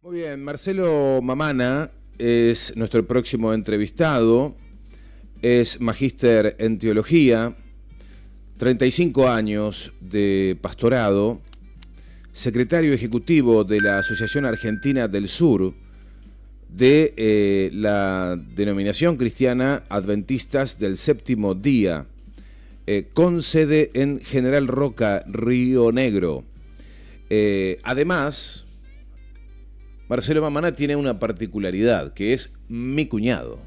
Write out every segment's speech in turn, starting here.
Muy bien, Marcelo Mamana es nuestro próximo entrevistado, es magíster en teología, 35 años de pastorado, secretario ejecutivo de la Asociación Argentina del Sur, de la denominación cristiana Adventistas del Séptimo Día, con sede en General Roca, Río Negro. Además, Marcelo Mamana tiene una particularidad, que es mi cuñado.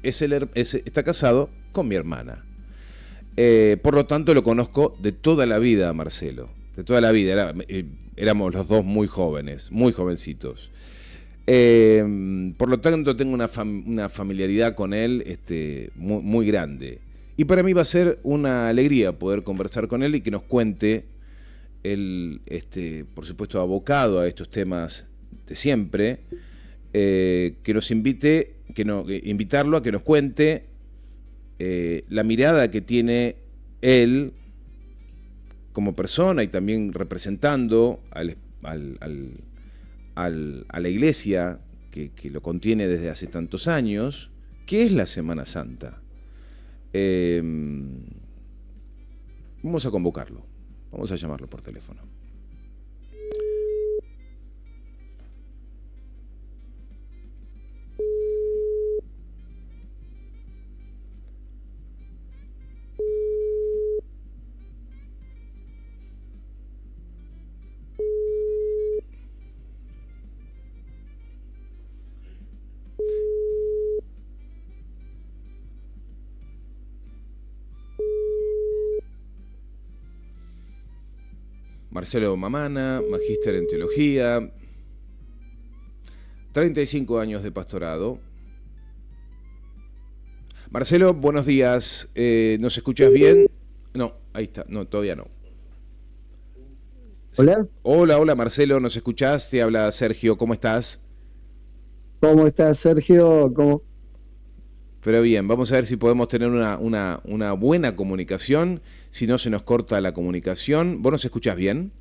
Está casado con mi hermana. Por lo tanto, lo conozco de toda la vida, Marcelo. De toda la vida. Éramos los dos muy jóvenes, muy jovencitos. Por lo tanto, tengo una familiaridad con él muy, muy grande. Y para mí va a ser una alegría poder conversar con él y que nos cuente, él, por supuesto, abocado a estos temas de siempre, que nos invitarlo a que nos cuente la mirada que tiene él como persona y también representando a la iglesia que lo contiene desde hace tantos años. ¿Qué es la Semana Santa? Vamos a convocarlo, vamos a llamarlo por teléfono. Marcelo Mamana, magíster en teología, 35 años de pastorado. Marcelo, buenos días. ¿Nos escuchas bien? No, ahí está. No, todavía no. Hola. Hola, Marcelo, ¿nos escuchás? Te habla Sergio, ¿cómo estás? ¿Cómo estás, Sergio? Pero bien, vamos a ver si podemos tener una buena comunicación. Si no, se nos corta la comunicación. ¿Vos nos escuchás bien?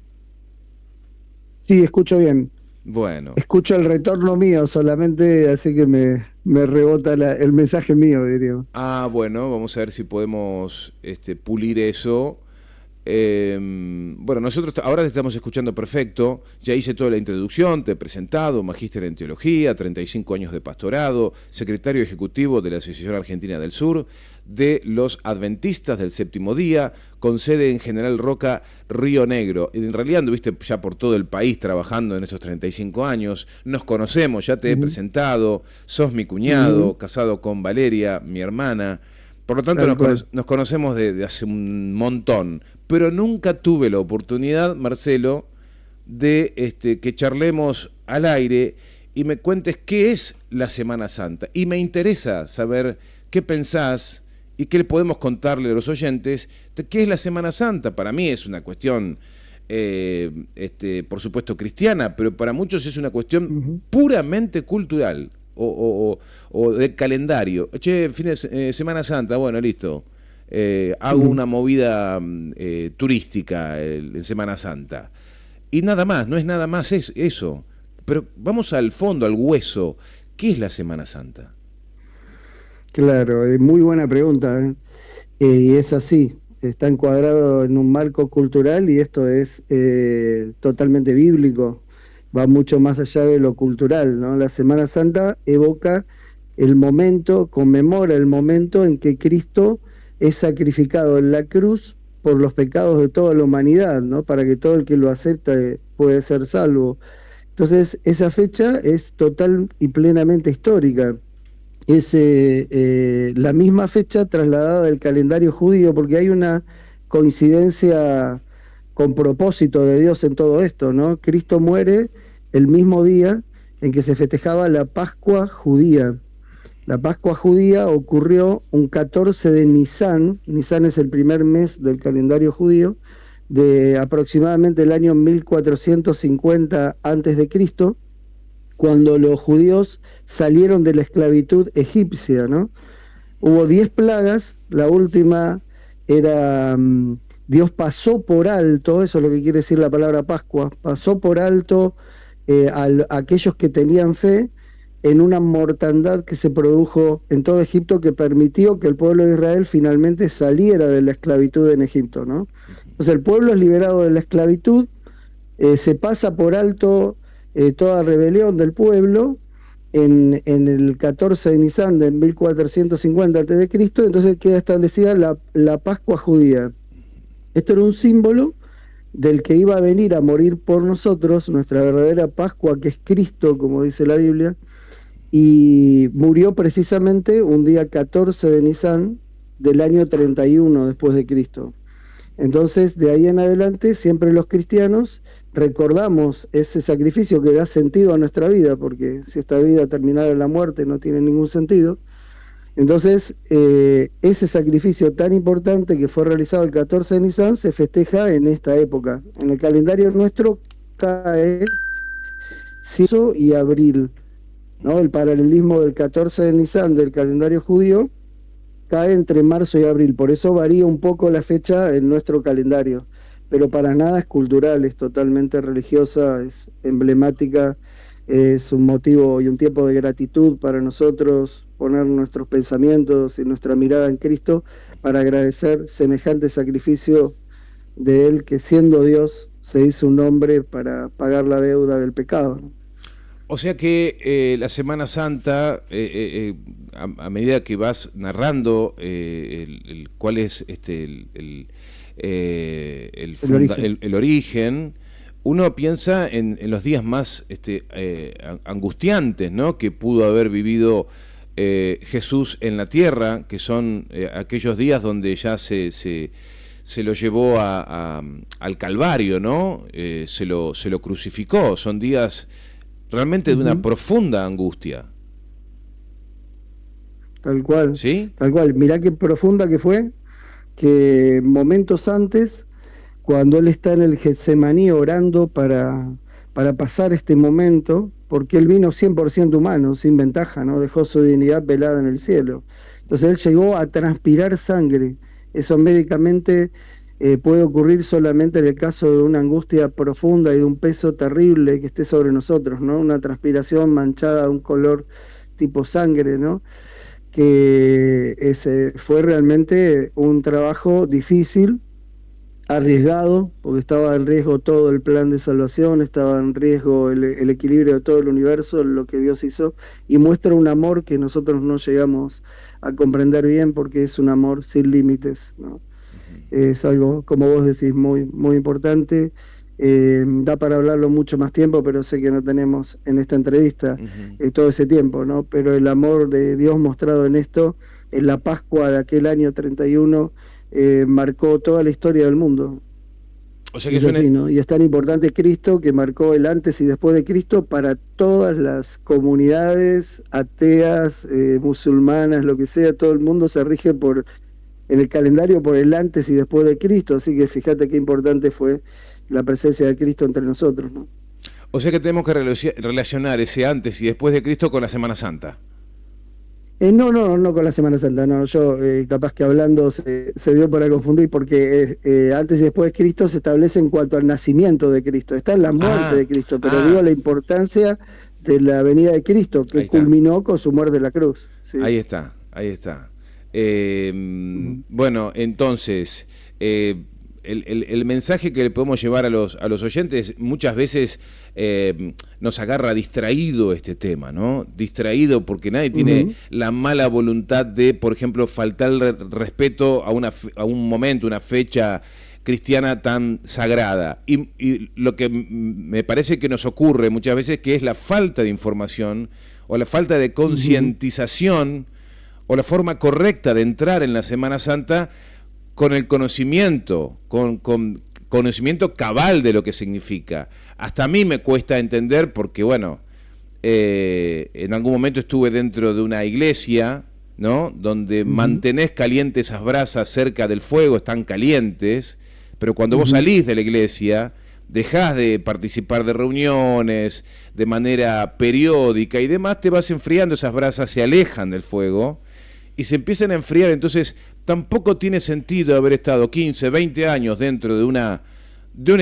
Sí, escucho bien. Bueno. Escucho el retorno mío solamente, así que me rebota el mensaje mío, diríamos. Bueno, vamos a ver si podemos pulir eso. Bueno, nosotros ahora te estamos escuchando perfecto. Ya hice toda la introducción, te he presentado, magíster en teología, 35 años de pastorado, secretario ejecutivo de la Asociación Argentina del Sur, de los Adventistas del Séptimo Día, con sede en General Roca, Río Negro. En realidad anduviste ya por todo el país trabajando en esos 35 años. Nos conocemos, ya te he presentado, sos mi cuñado, casado con Valeria, mi hermana. Por lo tanto, nos conocemos de hace un montón, pero nunca tuve la oportunidad, Marcelo, de que charlemos al aire y me cuentes qué es la Semana Santa. Y me interesa saber qué pensás y qué le podemos contarle a los oyentes de qué es la Semana Santa. Para mí es una cuestión, por supuesto, cristiana, pero para muchos es una cuestión puramente cultural. O de calendario. Che, Semana Santa, bueno, listo. Hago una movida turística en Semana Santa. Y nada más, no es nada más eso. Pero vamos al fondo, al hueso. ¿Qué es la Semana Santa? Claro, muy buena pregunta. Y es así, está encuadrado en un marco cultural y esto es totalmente bíblico. Va mucho más allá de lo cultural, ¿no? La Semana Santa evoca el momento, conmemora el momento en que Cristo es sacrificado en la cruz por los pecados de toda la humanidad, ¿no? Para que todo el que lo acepta puede ser salvo. Entonces, esa fecha es total y plenamente histórica. Es la misma fecha trasladada del calendario judío, porque hay una coincidencia con propósito de Dios en todo esto, ¿no? Cristo muere el mismo día en que se festejaba la Pascua judía. La Pascua judía ocurrió un 14 de Nisan. Nisan es el primer mes del calendario judío, de aproximadamente el año 1450 a.C., cuando los judíos salieron de la esclavitud egipcia, ¿no? Hubo 10 plagas, la última era Dios pasó por alto, eso es lo que quiere decir la palabra Pascua, pasó por alto a aquellos que tenían fe en una mortandad que se produjo en todo Egipto, que permitió que el pueblo de Israel finalmente saliera de la esclavitud en Egipto, ¿no? Entonces el pueblo es liberado de la esclavitud, se pasa por alto toda rebelión del pueblo en el 14 de Nisan de 1450 a.C., entonces queda establecida la Pascua judía. Esto era un símbolo del que iba a venir a morir por nosotros, nuestra verdadera Pascua, que es Cristo, como dice la Biblia, y murió precisamente un día 14 de Nisan del año 31 después de Cristo. Entonces, de ahí en adelante, siempre los cristianos recordamos ese sacrificio que da sentido a nuestra vida, porque si esta vida terminara en la muerte no tiene ningún sentido. Entonces, ese sacrificio tan importante que fue realizado el 14 de Nisan se festeja en esta época. En el calendario nuestro cae marzo y abril, ¿no? El paralelismo del 14 de Nisan del calendario judío cae entre marzo y abril, por eso varía un poco la fecha en nuestro calendario, pero para nada es cultural, es totalmente religiosa, es emblemática, es un motivo y un tiempo de gratitud para nosotros, poner nuestros pensamientos y nuestra mirada en Cristo para agradecer semejante sacrificio de Él que siendo Dios se hizo un hombre para pagar la deuda del pecado, ¿no? O sea que la Semana Santa, a medida que vas narrando cuál es el origen, uno piensa en los días más angustiantes, ¿no?, que pudo haber vivido Jesús en la tierra, que son aquellos días donde ya se lo llevó al Calvario, ¿no? Se lo crucificó. Son días realmente de una profunda angustia. Tal cual, ¿sí? Tal cual. Mirá qué profunda que fue, que momentos antes, cuando él está en el Getsemaní orando para pasar este momento, porque él vino 100% humano, sin ventaja, ¿no? Dejó su dignidad velada en el cielo. Entonces él llegó a transpirar sangre. Eso médicamente puede ocurrir solamente en el caso de una angustia profunda y de un peso terrible que esté sobre nosotros, ¿no? Una transpiración manchada de un color tipo sangre, ¿no? Que fue realmente un trabajo difícil, arriesgado, porque estaba en riesgo todo el plan de salvación, estaba en riesgo el equilibrio de todo el universo, lo que Dios hizo, y muestra un amor que nosotros no llegamos a comprender bien porque es un amor sin límites, ¿no? Es algo, como vos decís, muy, muy importante. Da para hablarlo mucho más tiempo, pero sé que no tenemos en esta entrevista todo ese tiempo, ¿no? Pero el amor de Dios mostrado en esto, en la Pascua de aquel año 31, marcó toda la historia del mundo. O sea que es así, ¿no? Y es tan importante Cristo que marcó el antes y después de Cristo para todas las comunidades ateas, musulmanas, lo que sea, todo el mundo se rige en el calendario por el antes y después de Cristo, así que fíjate qué importante fue la presencia de Cristo entre nosotros, ¿no? O sea que tenemos que relacionar ese antes y después de Cristo con la Semana Santa. No con la Semana Santa, no, yo capaz que hablando se dio para confundir, porque antes y después de Cristo se establece en cuanto al nacimiento de Cristo, está en la muerte de Cristo, pero digo la importancia de la venida de Cristo, que culminó con su muerte en la cruz. ¿sí? Ahí está. Bueno, entonces, el mensaje que le podemos llevar a los oyentes, muchas veces nos agarra distraído este tema, ¿no? Distraído porque nadie tiene la mala voluntad de, por ejemplo, faltarle respeto a un momento, una fecha cristiana tan sagrada. Y lo que me parece que nos ocurre muchas veces, que es la falta de información o la falta de concientización o la forma correcta de entrar en la Semana Santa con el conocimiento, con conocimiento cabal de lo que significa. Hasta a mí me cuesta entender porque, bueno, en algún momento estuve dentro de una iglesia, ¿no?, donde mantenés calientes esas brasas cerca del fuego, están calientes, pero cuando vos salís de la iglesia, dejás de participar de reuniones de manera periódica y demás, te vas enfriando, esas brasas se alejan del fuego y se empiezan a enfriar. Entonces tampoco tiene sentido haber estado 15, 20 años dentro de una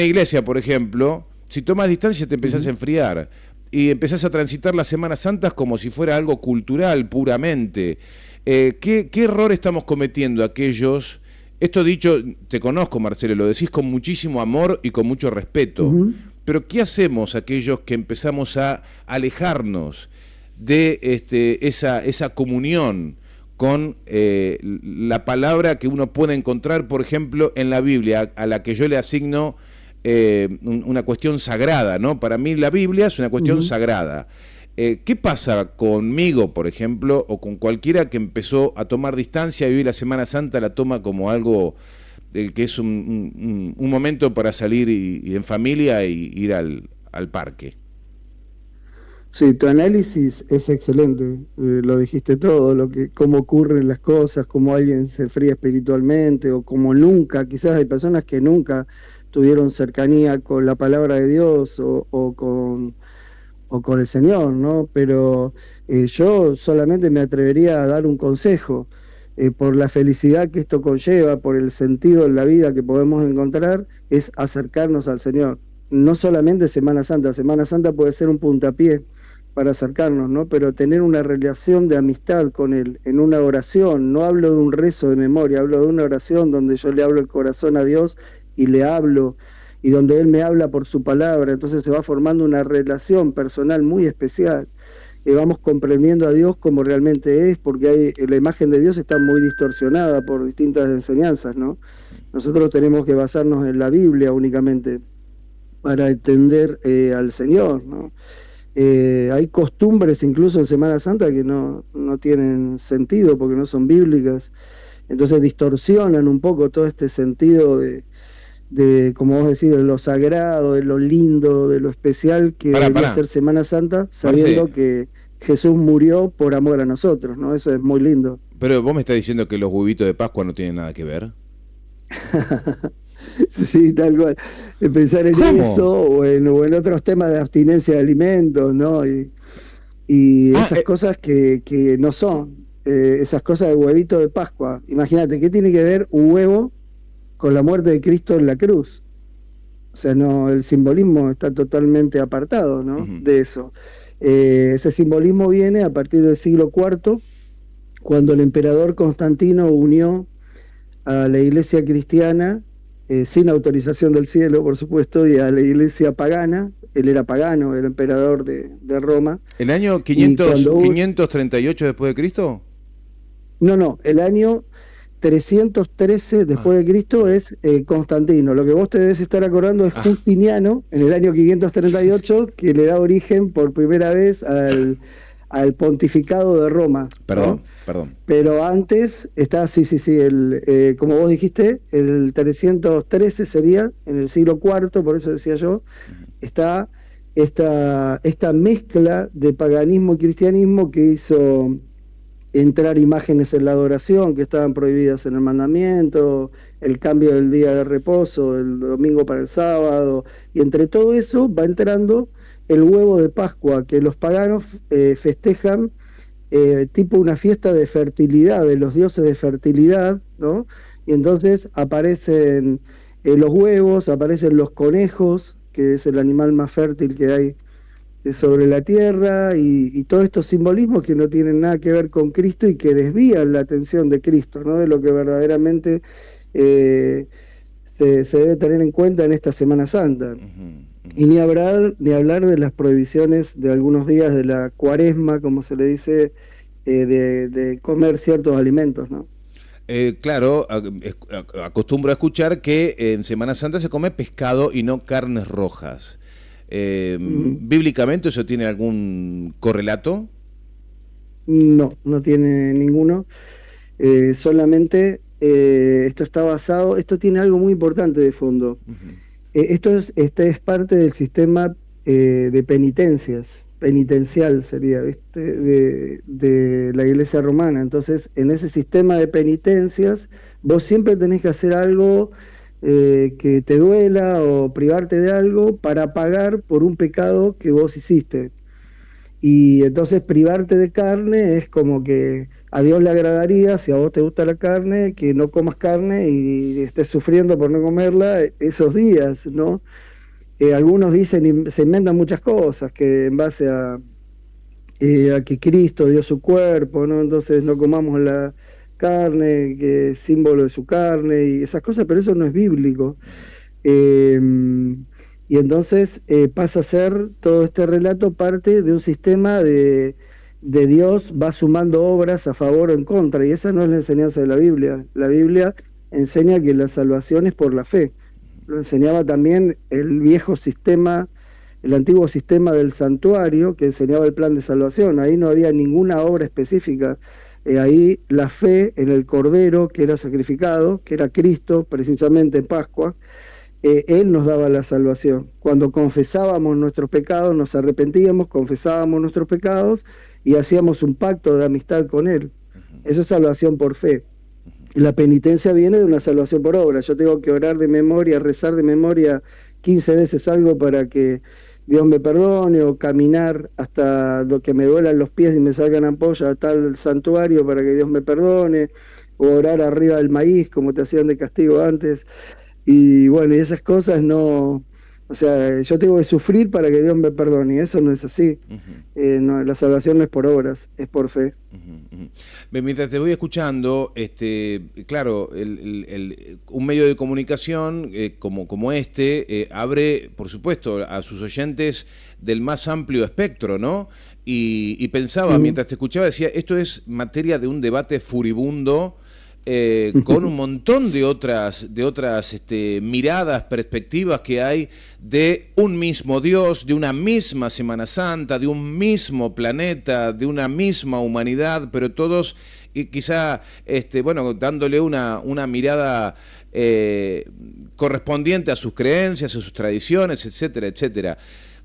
iglesia, por ejemplo, Si tomas distancia te empezás a enfriar y empezás a transitar las Semanas Santas como si fuera algo cultural puramente. ¿Qué error estamos cometiendo aquellos? Esto dicho, te conozco, Marcelo, lo decís con muchísimo amor y con mucho respeto, pero ¿qué hacemos aquellos que empezamos a alejarnos de esa comunión con la palabra que uno puede encontrar, por ejemplo, en la Biblia, a la que yo le asigno una cuestión sagrada, ¿no? Para mí la Biblia es una cuestión sagrada. ¿Qué pasa conmigo, por ejemplo, o con cualquiera que empezó a tomar distancia y hoy la Semana Santa la toma como algo que es un momento para salir y en familia y ir al parque? Sí, tu análisis es excelente, lo dijiste todo, cómo ocurren las cosas, cómo alguien se enfría espiritualmente o como nunca, quizás hay personas que nunca tuvieron cercanía con la palabra de Dios o con el Señor, ¿no? Pero yo solamente me atrevería a dar un consejo, por la felicidad que esto conlleva, por el sentido en la vida que podemos encontrar, es acercarnos al Señor. No solamente Semana Santa puede ser un puntapié para acercarnos, ¿no? Pero tener una relación de amistad con Él, en una oración, no hablo de un rezo de memoria, hablo de una oración donde yo le hablo el corazón a Dios y le hablo, y donde Él me habla por su palabra, entonces se va formando una relación personal muy especial, y vamos comprendiendo a Dios como realmente es, porque la imagen de Dios está muy distorsionada por distintas enseñanzas, ¿no? Nosotros tenemos que basarnos en la Biblia únicamente para entender al Señor, ¿no? Hay costumbres incluso en Semana Santa que no tienen sentido porque no son bíblicas, entonces distorsionan un poco todo este sentido de, como vos decís, de lo sagrado, de lo lindo, de lo especial que debería ser Semana Santa, sabiendo que Jesús murió por amor a nosotros, ¿no? Eso es muy lindo. Pero vos me estás diciendo que los huevitos de Pascua no tienen nada que ver. Sí, tal cual. Pensar en eso o en otros temas de abstinencia de alimentos, ¿no? Y esas cosas que no son, esas cosas de huevito de Pascua. Imagínate, ¿qué tiene que ver un huevo con la muerte de Cristo en la cruz? O sea, no, el simbolismo está totalmente apartado, ¿no? De eso. Ese simbolismo viene a partir del siglo IV, cuando el emperador Constantino unió a la iglesia cristiana, sin autorización del cielo, por supuesto, y a la iglesia pagana. Él era pagano, era emperador de Roma. ¿El año 538 después de Cristo? No, el año 313 después de Cristo es Constantino. Lo que vos te debes estar acordando es Justiniano, en el año 538, que le da origen por primera vez al pontificado de Roma. Perdón. Pero antes está, como vos dijiste, el 313 sería, en el siglo IV, por eso decía yo, está esta mezcla de paganismo y cristianismo que hizo entrar imágenes en la adoración que estaban prohibidas en el mandamiento, el cambio del día de reposo, el domingo para el sábado, y entre todo eso va entrando el huevo de Pascua, que los paganos festejan tipo una fiesta de fertilidad, de los dioses de fertilidad, ¿no? Y entonces aparecen los huevos, aparecen los conejos, que es el animal más fértil que hay sobre la tierra, y todos estos simbolismos que no tienen nada que ver con Cristo y que desvían la atención de Cristo, ¿no? De lo que verdaderamente se debe tener en cuenta en esta Semana Santa. Y ni hablar de las prohibiciones de algunos días de la Cuaresma, como se le dice, de comer ciertos alimentos, ¿no? Claro, acostumbro a escuchar que en Semana Santa se come pescado y no carnes rojas. ¿Bíblicamente eso tiene algún correlato? No tiene ninguno. Solamente esto está basado, esto tiene algo muy importante de fondo. Este es parte del sistema de penitencial sería, ¿viste? De la Iglesia Romana. Entonces, en ese sistema de penitencias, vos siempre tenés que hacer algo que te duela o privarte de algo para pagar por un pecado que vos hiciste. Y entonces privarte de carne es como que a Dios le agradaría, si a vos te gusta la carne, que no comas carne y estés sufriendo por no comerla esos días, ¿no? Algunos dicen y se inventan muchas cosas, que en base a que Cristo dio su cuerpo, ¿no? Entonces no comamos la carne, que es símbolo de su carne y esas cosas, pero eso no es bíblico. Eh, y entonces pasa a ser todo este relato parte de un sistema de Dios va sumando obras a favor o en contra, y esa no es la enseñanza de la Biblia. La Biblia enseña que la salvación es por la fe. Lo enseñaba también el viejo sistema, el antiguo sistema del santuario, que enseñaba el plan de salvación. Ahí no había ninguna obra específica. Ahí la fe en el Cordero que era sacrificado, que era Cristo, precisamente en Pascua, Él nos daba la salvación. Cuando confesábamos nuestros pecados, nos arrepentíamos, confesábamos nuestros pecados y hacíamos un pacto de amistad con Él. Eso es salvación por fe. La penitencia viene de una salvación por obra. Yo tengo que orar de memoria, rezar de memoria 15 veces algo para que Dios me perdone, o caminar hasta lo que me duelan los pies y me salgan ampollas a tal santuario para que Dios me perdone, o orar arriba del maíz como te hacían de castigo antes. Y bueno, y esas cosas no, o sea, yo tengo que sufrir para que Dios me perdone, y eso no es así. No, la salvación no es por obras, es por fe. Mientras te voy escuchando, claro, un medio de comunicación como este abre, por supuesto, a sus oyentes del más amplio espectro, ¿no? Y pensaba, mientras te escuchaba, decía, esto es materia de un debate furibundo, con un montón de otras miradas, perspectivas que hay de un mismo Dios, de una misma Semana Santa, de un mismo planeta, de una misma humanidad, pero todos quizá dándole una mirada correspondiente a sus creencias, a sus tradiciones, etcétera, etcétera.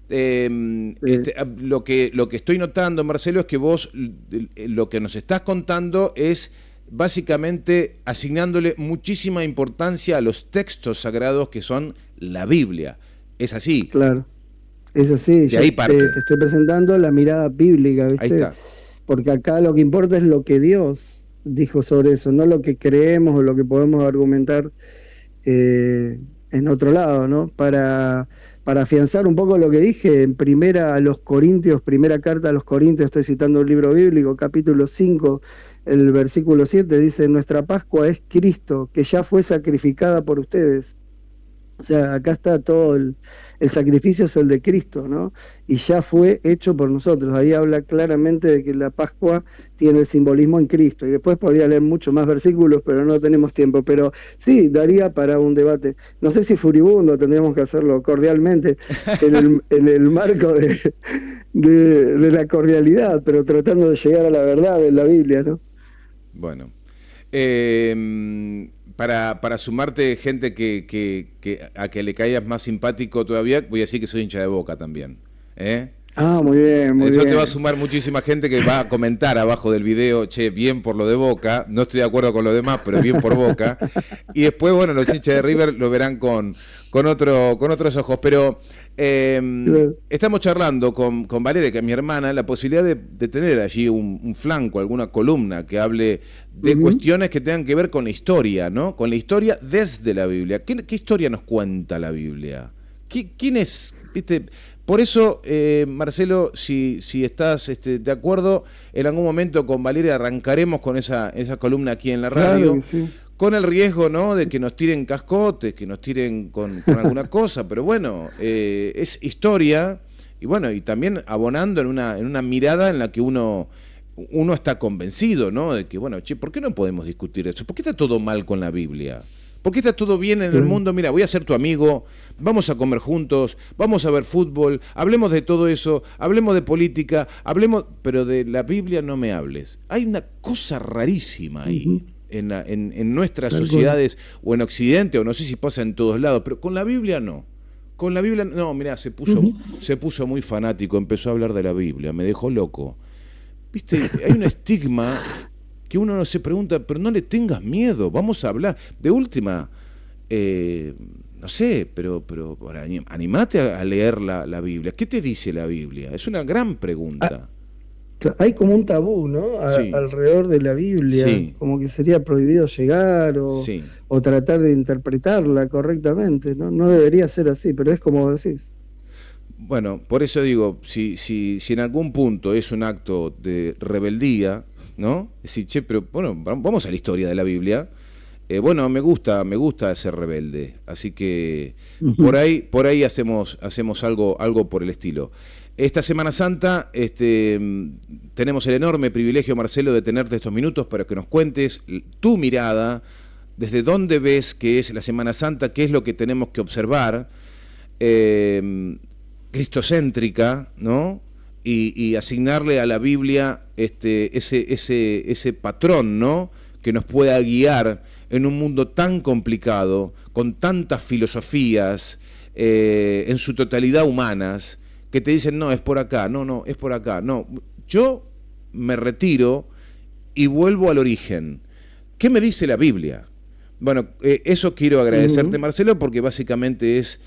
Lo que estoy notando, Marcelo, es que vos lo que nos estás contando es básicamente asignándole muchísima importancia a los textos sagrados que son la Biblia. ¿Es así? Claro, es así. De ahí parte. Te estoy presentando la mirada bíblica, ¿viste? Ahí está. Porque acá lo que importa es lo que Dios dijo sobre eso, no lo que creemos o lo que podemos argumentar en otro lado, ¿no? Para afianzar un poco lo que dije, en primera carta a los Corintios, estoy citando un libro bíblico, capítulo 5, el versículo 7, dice: nuestra Pascua es Cristo, que ya fue sacrificada por ustedes. O sea, acá está todo el sacrificio es el de Cristo, ¿no? Y ya fue hecho por nosotros. Ahí habla claramente de que la Pascua tiene el simbolismo en Cristo. Y después podría leer muchos más versículos, pero no tenemos tiempo. Pero sí, daría para un debate. No sé si furibundo, tendríamos que hacerlo cordialmente, en el marco de la cordialidad, pero tratando de llegar a la verdad de la Biblia, ¿no? Bueno. Para sumarte gente que a que le caigas más simpático todavía, voy a decir que soy hincha de Boca también. Ah, muy bien, muy Eso bien. te va a sumar muchísima gente que va a comentar abajo del video, che, bien por lo de Boca, no estoy de acuerdo con lo demás, pero bien por Boca. Y después, bueno, los hinchas de River lo verán con otros ojos. Pero estamos charlando con Valeria, que es mi hermana, la posibilidad de tener allí un flanco, alguna columna que hable de cuestiones que tengan que ver con la historia, ¿no? Con la historia desde la Biblia. ¿Qué historia nos cuenta la Biblia? ¿Quién es? ¿Viste? Por eso, Marcelo, si estás de acuerdo, en algún momento con Valeria arrancaremos con esa columna aquí en la radio, Claro que sí. con el riesgo, ¿no?, de que nos tiren cascotes, que nos tiren con alguna cosa, pero bueno, es historia, y bueno, y también abonando en una mirada en la que uno está convencido, ¿no?, de que, bueno, che, ¿por qué no podemos discutir eso? ¿Por qué está todo mal con la Biblia? ¿Por qué está todo bien en el mundo? Mira, voy a ser tu amigo, vamos a comer juntos, vamos a ver fútbol, hablemos de todo eso, hablemos de política, pero de la Biblia no me hables. Hay una cosa rarísima ahí en nuestras sociedades, o en Occidente, o no sé si pasa en todos lados, pero con la Biblia no. Con la Biblia, no, mirá, se puso muy fanático, empezó a hablar de la Biblia, me dejó loco. ¿Viste? Hay un estigma que uno no se pregunta, pero no le tengas miedo, vamos a hablar. De última, no sé, pero animate a leer la Biblia. ¿Qué te dice la Biblia? Es una gran pregunta. Hay como un tabú, ¿no? Sí, Alrededor de la Biblia, sí, como que sería prohibido llegar sí. o tratar de interpretarla correctamente, ¿no? No debería ser así, pero es como decís. Bueno, por eso digo, si en algún punto es un acto de rebeldía, ¿no? Es decir, che, pero bueno, vamos a la historia de la Biblia. Bueno, me gusta ser rebelde, así que Ujú. por ahí hacemos algo por el estilo. Esta Semana Santa, tenemos el enorme privilegio, Marcelo, de tenerte estos minutos para que nos cuentes tu mirada, desde dónde ves que es la Semana Santa, qué es lo que tenemos que observar, eh, cristocéntrica, ¿no? Y asignarle a la Biblia ese patrón, ¿no? Que nos pueda guiar en un mundo tan complicado, con tantas filosofías, en su totalidad humanas, que te dicen, no, es por acá, no, no, es por acá, no. Yo me retiro y vuelvo al origen. ¿Qué me dice la Biblia? Bueno, eso quiero agradecerte, Ujú. Marcelo, porque básicamente es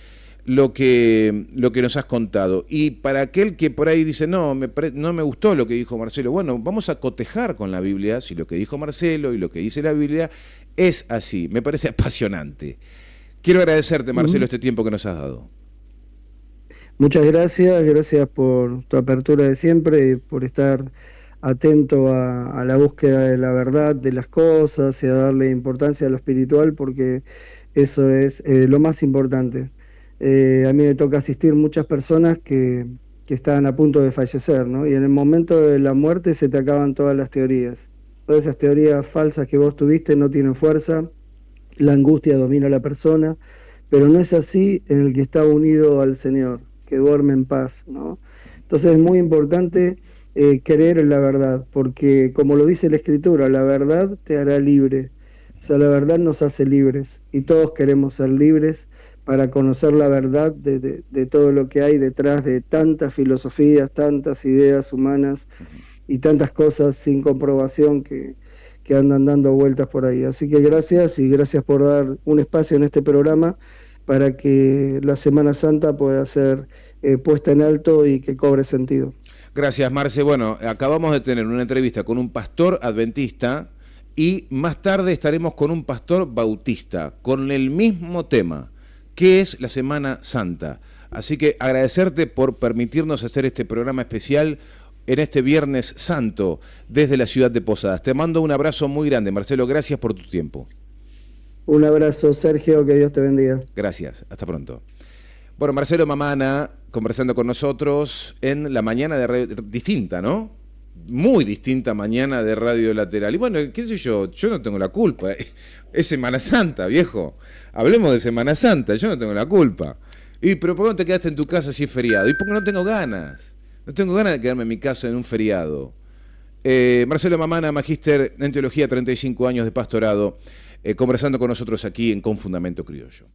lo que nos has contado. Y para aquel que por ahí dice, no, no me gustó lo que dijo Marcelo, bueno, vamos a cotejar con la Biblia, si lo que dijo Marcelo y lo que dice la Biblia es así. Me parece apasionante. Quiero agradecerte, Marcelo, Ujú. este tiempo que nos has dado. Muchas gracias, gracias por tu apertura de siempre y por estar atento a la búsqueda de la verdad de las cosas y a darle importancia a lo espiritual, porque eso es lo más importante. A mí me toca asistir muchas personas que están a punto de fallecer, ¿no? Y en el momento de la muerte se te acaban todas las teorías. Todas esas teorías falsas que vos tuviste no tienen fuerza, la angustia domina a la persona, pero no es así en el que está unido al Señor, que duerme en paz, ¿no? Entonces es muy importante creer en la verdad, porque como lo dice la Escritura, la verdad te hará libre. O sea, la verdad nos hace libres y todos queremos ser libres para conocer la verdad de todo lo que hay detrás de tantas filosofías, tantas ideas humanas y tantas cosas sin comprobación que andan dando vueltas por ahí. Así que gracias y gracias por dar un espacio en este programa para que la Semana Santa pueda ser puesta en alto y que cobre sentido. Gracias, Marce. Bueno, acabamos de tener una entrevista con un pastor adventista y más tarde estaremos con un pastor bautista, con el mismo tema, que es la Semana Santa. Así que agradecerte por permitirnos hacer este programa especial en este Viernes Santo desde la ciudad de Posadas. Te mando un abrazo muy grande, Marcelo. Gracias por tu tiempo. Un abrazo, Sergio, que Dios te bendiga. Gracias. Hasta pronto. Bueno, Marcelo Mamana conversando con nosotros en la mañana de radio distinta, ¿no? Muy distinta mañana de Radio Lateral. Y bueno, qué sé yo no tengo la culpa. Es Semana Santa, viejo. Hablemos de Semana Santa, yo no tengo la culpa. Y pero ¿por qué no te quedaste en tu casa si es feriado? Y porque no tengo ganas. No tengo ganas de quedarme en mi casa en un feriado. Marcelo Mamana, magíster en teología, 35 años de pastorado, conversando con nosotros aquí en Con Fundamento Criollo.